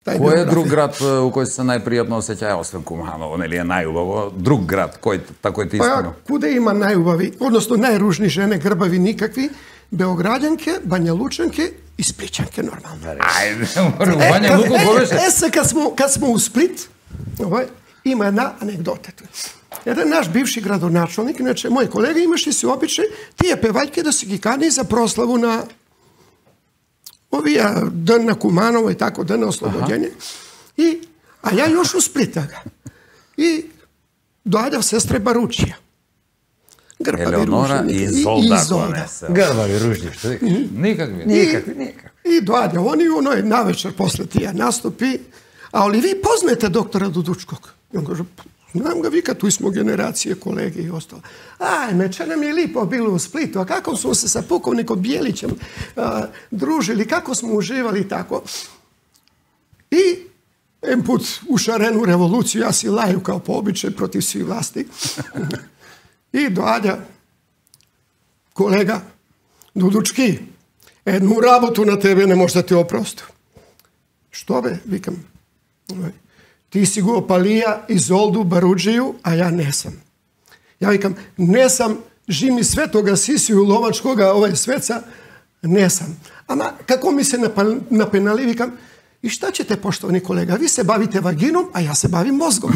Кой е друг град у кој се најпријатно осеќаја, освен Куманово, нели е најубаво? Друг град, кој ти искрено? Куде има најубави, односно најружни жене, грбави никакви, Београѓанке, Бањалучанке и Сплитчанке нормално. Ајде, Бања Луко го беше. Сега кад смо у Сплит, има една анегдота. Еден наш бивши градоначалник, иначе мој колега имаше си обичај тие певајки да се ги кани за прославу на овија ден на Куманово и тако, ден на ослободење. А ја још у Сплита. И доаѓав сестре Баручија. Елеонора и Изолда. Грбави ружни, што викаш? Никакви. И доаѓа они оној навечер после тие наступи. А оли ви познаете доктора Дудучког? И он каже, знам ga, вика, туј смо генерације, колеги и остало. Че нам je lipo bilo u Splitu, a kako smo se sa pukovnikom Bijelićem družili, kako smo uživali tako. I jedan put u šarenu revoluciju, ja si laju kao po običaju protiv svih vlasti. I doađa kolega Dudučki, jednu rabotu na tebe ne možda ti oprostu. Što be, vikam, ti si go Opalija, Izoldu, Barudžiju, a ja nesam. Ja vikam, nesam, žimi svetoga Sisiju Lovačkoga, sveca, nesam. Ama kako mi se napenali, vikam, i šta ćete, poštovani kolega, vi se bavite vaginom, a ja se bavim mozgom.